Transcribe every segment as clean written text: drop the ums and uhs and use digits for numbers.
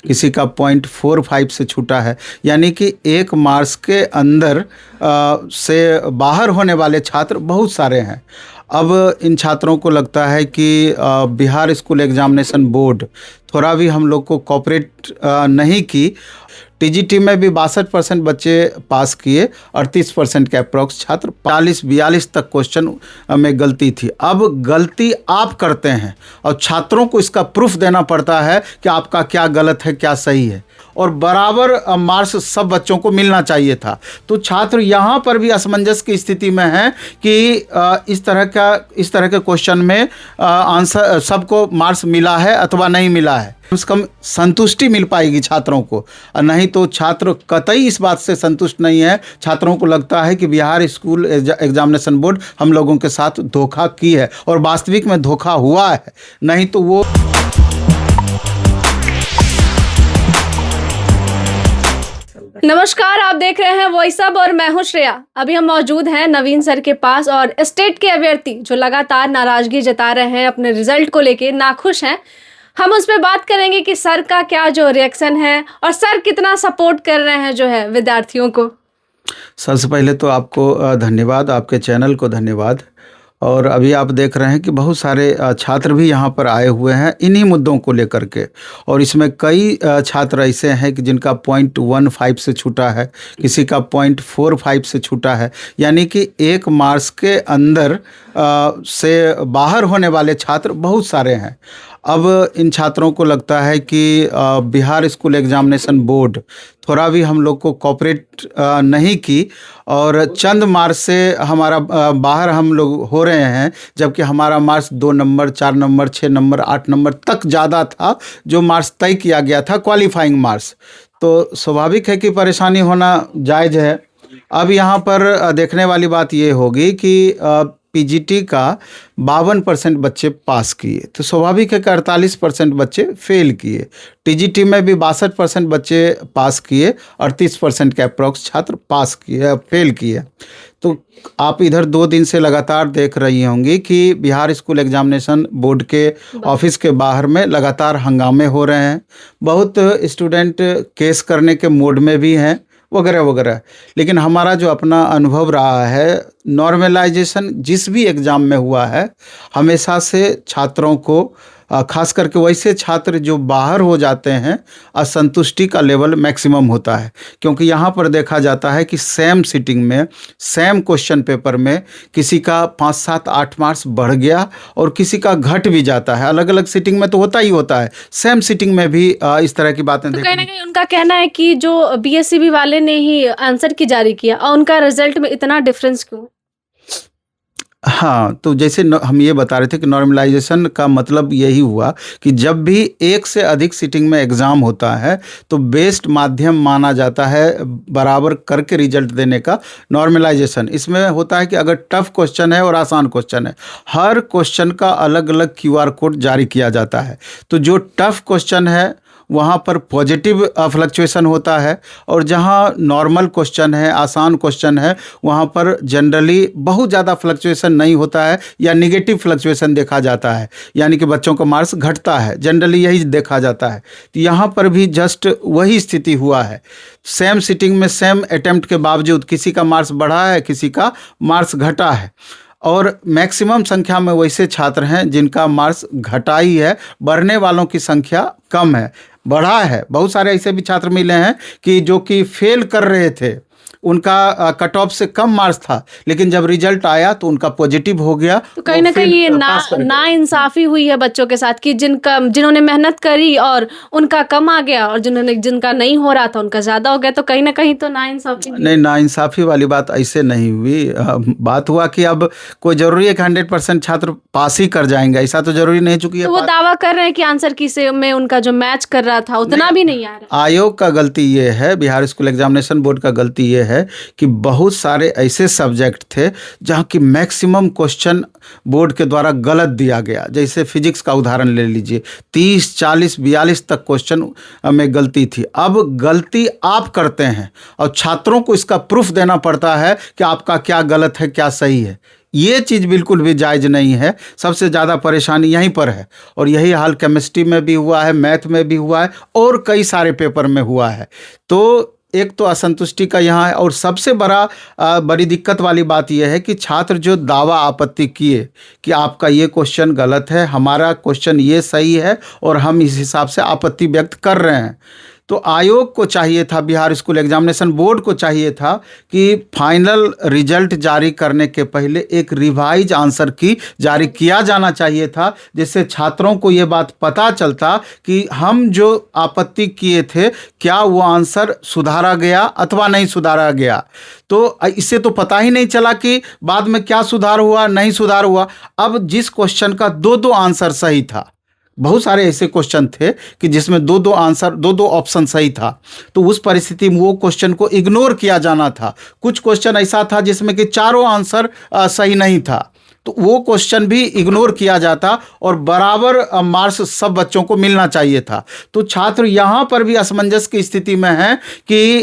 किसी का 0.45 से छूटा है। यानी कि 1 मार्क्स के अंदर से बाहर होने वाले छात्र बहुत सारे हैं। अब इन छात्रों को लगता है कि बिहार स्कूल एग्जामिनेशन बोर्ड थोड़ा भी हम लोग को कोऑपरेट नहीं की। टीजीटी में भी 62% बच्चे पास किए, 38% के अप्रॉक्स छात्र, 40-42 तक क्वेश्चन में गलती थी। अब गलती आप करते हैं और छात्रों को इसका प्रूफ देना पड़ता है कि आपका क्या गलत है क्या सही है, और बराबर मार्क्स सब बच्चों को मिलना चाहिए था। तो छात्र यहाँ पर भी असमंजस की स्थिति में है कि इस तरह के क्वेश्चन में आंसर सबको मार्क्स मिला है अथवा नहीं मिला है। कम से कम संतुष्टि मिल पाएगी छात्रों को, नहीं तो छात्र कतई इस बात से संतुष्ट नहीं है। छात्रों को लगता है कि बिहार स्कूल एग्जामिनेशन बोर्ड हम लोगों के साथ धोखा की है, और वास्तविक में धोखा हुआ है, नहीं तो वो नमस्कार, आप देख रहे हैं वॉइस अब और मैं हूं श्रेया। अभी हम मौजूद हैं नवीन सर के पास, और स्टेट के अभ्यर्थी जो लगातार नाराजगी जता रहे हैं, अपने रिजल्ट को लेके नाखुश हैं, हम उस पर बात करेंगे कि सर का क्या जो रिएक्शन है और सर कितना सपोर्ट कर रहे हैं जो है विद्यार्थियों को। सबसे पहले तो आपको धन्यवाद, आपके चैनल को धन्यवाद। और अभी आप देख रहे हैं कि बहुत सारे छात्र भी यहाँ पर आए हुए हैं इन्हीं मुद्दों को लेकर के, और इसमें कई छात्र ऐसे हैं कि जिनका 0.15 से छूटा है, किसी का 0.45 से छूटा है। यानी कि 1 मार्क्स के अंदर से बाहर होने वाले छात्र बहुत सारे हैं। अब इन छात्रों को लगता है कि बिहार स्कूल एग्जामिनेशन बोर्ड थोड़ा भी हम लोग को कोऑपरेट नहीं की, और चंद मार्क्स से हमारा बाहर हम लोग हो रहे हैं, जबकि हमारा marks 2 number, 4 number, 6 number, 8 number तक ज़्यादा था जो मार्क्स तय किया गया था, क्वालिफाइंग मार्क्स। तो स्वाभाविक है कि परेशानी होना जायज़ है। अब यहाँ पर देखने वाली बात ये होगी कि पीजीटी का 52% बच्चे पास किए, तो स्वाभाविक है कि 48% बच्चे फेल किए। टीजीटी में भी 62% बच्चे पास किए, 38% के अप्रॉक्स छात्र फेल किए। तो आप इधर 2 दिन से लगातार देख रही होंगी कि बिहार स्कूल एग्जामिनेशन बोर्ड के ऑफिस के बाहर में लगातार हंगामे हो रहे हैं। बहुत स्टूडेंट केस करने के मोड में भी हैं, वगैरह वगैरह। लेकिन हमारा जो अपना अनुभव रहा है, नॉर्मलाइजेशन जिस भी एग्ज़ाम में हुआ है, हमेशा से छात्रों को, खास करके वैसे छात्र जो बाहर हो जाते हैं, असंतुष्टि का लेवल मैक्सिमम होता है। क्योंकि यहाँ पर देखा जाता है कि सेम सिटिंग में, सेम क्वेश्चन पेपर में किसी का 5, 7, 8 मार्क्स बढ़ गया और किसी का घट भी जाता है। अलग अलग सिटिंग में तो होता ही होता है, सेम सिटिंग में भी इस तरह की बातें तो कहीं ना कहीं उनका कहना है कि जो बीएससीबी वाले ने ही आंसर की जारी किया और उनका रिजल्ट में इतना डिफरेंस क्यों? हाँ, तो जैसे हम ये बता रहे थे कि नॉर्मलाइजेशन का मतलब यही हुआ कि जब भी 1 से अधिक सिटिंग में एग्ज़ाम होता है तो बेस्ट माध्यम माना जाता है बराबर करके रिजल्ट देने का नॉर्मलाइजेशन। इसमें होता है कि अगर टफ क्वेश्चन है और आसान क्वेश्चन है, हर क्वेश्चन का अलग अलग क्यूआर कोड जारी किया जाता है। तो जो टफ क्वेश्चन है वहाँ पर पॉजिटिव फ्लक्चुएशन होता है, और जहाँ नॉर्मल क्वेश्चन है, आसान क्वेश्चन है, वहाँ पर जनरली बहुत ज़्यादा फ्लक्चुएशन नहीं होता है या निगेटिव फ्लक्चुएशन देखा जाता है, यानी कि बच्चों का मार्क्स घटता है, जनरली यही देखा जाता है। तो यहाँ पर भी जस्ट वही स्थिति हुआ है। सेम सिटिंग में सेम अटेम्प्ट के बावजूद किसी का मार्क्स बढ़ा है, किसी का मार्क्स घटा है, और मैक्सिमम संख्या में वैसे छात्र हैं जिनका मार्क्स घटा ही है, बढ़ने वालों की संख्या कम है। बढ़ा है, बहुत सारे ऐसे भी छात्र मिले हैं कि जो कि फेल कर रहे थे, उनका कट ऑफ से कम मार्क्स था, लेकिन जब रिजल्ट आया तो उनका पॉजिटिव हो गया। तो कहीं ना कहीं ये ना इंसाफी हुई है बच्चों के साथ कि जिन्होंने मेहनत करी और उनका कम आ गया, और जिनका नहीं हो रहा था उनका ज़्यादा हो गया। तो कहीं ना कहीं तो ना इंसाफी नहीं, ना इंसाफी वाली बात ऐसे नहीं हुई। बात हुआ कि अब कोई ज़रूरी है कि 100% छात्र पास ही कर जाएंगे, ऐसा तो ज़रूरी नहीं। चूँकि तो वो दावा कर रहे हैं कि आंसर की से में उनका जो मैच कर रहा था उतना भी नहीं आ रहा। आयोग का गलती ये है, बिहार स्कूल एग्जामिनेशन बोर्ड का गलती ये है कि बहुत सारे ऐसे सब्जेक्ट थे जहाँ की मैक्सिमम क्वेश्चन बोर्ड के द्वारा गलत दिया गया। जैसे फिजिक्स का उदाहरण ले लीजिए, 30, 40, 42 तक क्वेश्चन में गलती थी। अब गलती आप करते हैं और छात्रों को इसका प्रूफ देना पड़ता है कि आपका क्या गलत है क्या सही है। ये चीज़ बिल्कुल भी जायज़ नहीं है। सबसे ज़्यादा परेशानी यहीं पर है और यही हाल केमिस्ट्री में भी हुआ है, मैथ में भी हुआ है और कई सारे पेपर में हुआ है। तो एक तो असंतुष्टि का यहाँ है और सबसे बड़ी दिक्कत वाली बात यह है कि छात्र जो दावा आपत्ति किए कि आपका ये क्वेश्चन गलत है, हमारा क्वेश्चन ये सही है और हम इस हिसाब से आपत्ति व्यक्त कर रहे हैं, तो आयोग को चाहिए था, बिहार स्कूल एग्जामिनेशन बोर्ड को चाहिए था कि फाइनल रिजल्ट जारी करने के पहले एक रिवाइज आंसर की जारी किया जाना चाहिए था, जिससे छात्रों को ये बात पता चलता कि हम जो आपत्ति किए थे क्या वो आंसर सुधारा गया अथवा नहीं सुधारा गया। तो इससे तो पता ही नहीं चला कि बाद में क्या सुधार हुआ, नहीं सुधार हुआ। अब जिस क्वेश्चन का दो आंसर सही था, बहुत सारे ऐसे क्वेश्चन थे कि जिसमें दो ऑप्शन सही था, तो उस परिस्थिति में वो क्वेश्चन को इग्नोर किया जाना था। कुछ क्वेश्चन ऐसा था जिसमें कि चारों आंसर सही नहीं था, तो वो क्वेश्चन भी इग्नोर किया जाता और बराबर मार्क्स सब बच्चों को मिलना चाहिए था। तो छात्र यहाँ पर भी असमंजस की स्थिति में हैं कि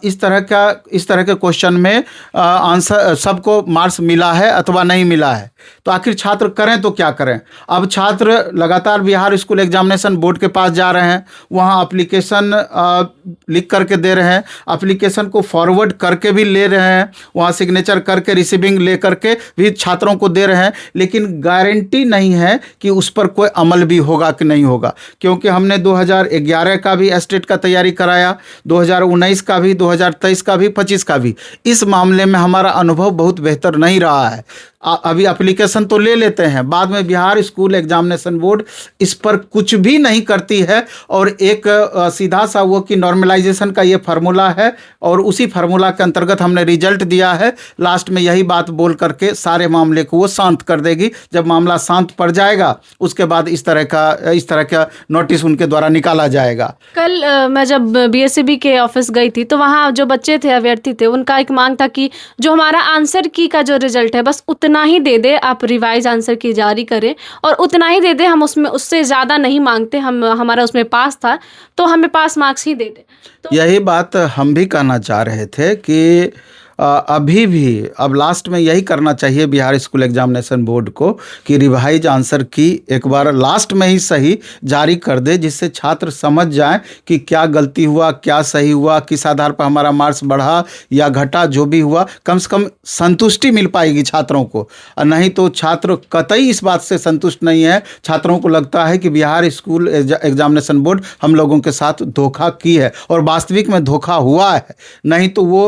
इस तरह के क्वेश्चन में आंसर सबको मार्क्स मिला है अथवा नहीं मिला है, तो आखिर छात्र करें तो क्या करें। अब छात्र लगातार बिहार स्कूल एग्जामिनेशन बोर्ड के पास जा रहे हैं, वहाँ एप्लीकेशन लिख करके दे रहे हैं, एप्लीकेशन को फॉरवर्ड करके भी ले रहे हैं, वहाँ सिग्नेचर करके रिसीविंग ले करके भी छात्रों को दे रहे हैं, लेकिन गारंटी नहीं है कि उस पर कोई अमल भी होगा कि नहीं होगा। क्योंकि हमने 2011 का भी स्टेट का तैयारी कराया, 2019 का भी, 2023 का भी, 25 का भी। इस मामले में हमारा अनुभव बहुत बेहतर नहीं रहा है। अभी एप्लीकेशन तो ले लेते हैं, बाद में बिहार स्कूल एग्जामिनेशन बोर्ड इस पर कुछ भी नहीं करती है और एक सीधा सा वो कि नॉर्मलाइजेशन का ये फार्मूला है और उसी फार्मूला के अंतर्गत हमने रिजल्ट दिया है। लास्ट में यही बात बोल करके सारे मामले को वो शांत कर देगी। जब मामला शांत पड़ जाएगा उसके बाद इस तरह का नोटिस उनके द्वारा निकाला जाएगा। कल मैं जब बीएसईबी के ऑफिस गई थी तो वहाँ जो बच्चे थे, अभ्यर्थी थे, उनका एक मांग था कि जो हमारा आंसर की का जो रिजल्ट है बस उतना ही दे दे, आप रिवाइज आंसर की जारी करें और उतना ही दे दे, हम उसमें उससे ज़्यादा नहीं मांगते, हमारा उसमें पास था तो हमें पास मार्क्स ही दे दे। तो यही बात हम भी कहना चाह रहे थे कि अभी भी अब लास्ट में यही करना चाहिए बिहार स्कूल एग्जामिनेशन बोर्ड को कि रिवाइज आंसर की एक बार लास्ट में ही सही जारी कर दे, जिससे छात्र समझ जाएं कि क्या गलती हुआ, क्या सही हुआ, किस आधार पर हमारा मार्क्स बढ़ा या घटा, जो भी हुआ कम से कम संतुष्टि मिल पाएगी छात्रों को। नहीं तो छात्र कतई इस बात से संतुष्ट नहीं है। छात्रों को लगता है कि बिहार स्कूल एग्जामिनेशन बोर्ड हम लोगों के साथ धोखा की है और वास्तविक में धोखा हुआ है। नहीं तो वो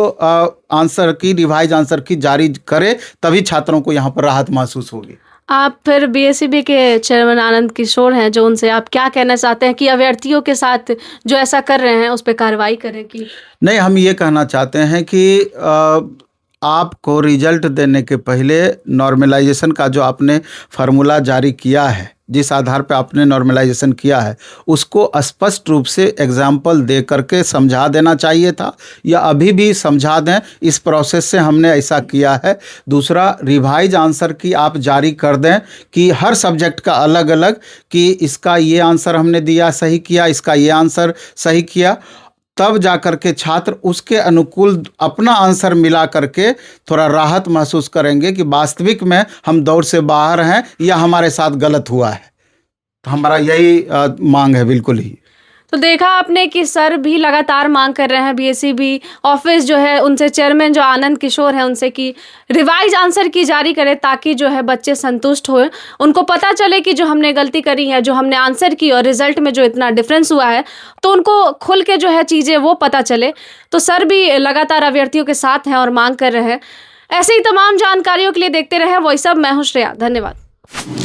आंसर की, रिवाइज आंसर की जारी करे, तभी छात्रों को यहाँ पर राहत महसूस होगी। आप फिर बीएसईबी के चेयरमैन आनंद किशोर हैं, जो उनसे आप क्या कहना चाहते हैं कि अभ्यर्थियों के साथ जो ऐसा कर रहे हैं उस पर कार्रवाई करें कि नहीं? हम ये कहना चाहते हैं कि आपको रिजल्ट देने के पहले नॉर्मलाइजेशन का जो आपने फार्मूला जारी किया है, जिस आधार पे आपने नॉर्मलाइजेशन किया है, उसको स्पष्ट रूप से एग्जाम्पल दे करके समझा देना चाहिए था, या अभी भी समझा दें, इस प्रोसेस से हमने ऐसा किया है। दूसरा, रिवाइज आंसर की आप जारी कर दें कि हर सब्जेक्ट का अलग अलग, कि इसका ये आंसर हमने दिया सही किया, इसका ये आंसर सही किया, तब जा कर के छात्र उसके अनुकूल अपना आंसर मिला करके थोड़ा राहत महसूस करेंगे कि वास्तविक में हम दौड़ से बाहर हैं या हमारे साथ गलत हुआ है। तो हमारा यही मांग है बिल्कुल ही। तो देखा आपने कि सर भी लगातार मांग कर रहे हैं, बीएसईबी ऑफिस जो है उनसे, चेयरमैन जो आनंद किशोर हैं उनसे, कि रिवाइज आंसर की जारी करें ताकि जो है बच्चे संतुष्ट हो, उनको पता चले कि जो हमने गलती करी है, जो हमने आंसर की और रिजल्ट में जो इतना डिफरेंस हुआ है, तो उनको खुल के जो है चीज़ें वो पता चले। तो सर भी लगातार अभ्यर्थियों के साथ हैं और मांग कर रहे हैं। ऐसे ही तमाम जानकारियों के लिए देखते रहे वॉइस ऑफ, मैं हूं श्रेया। धन्यवाद।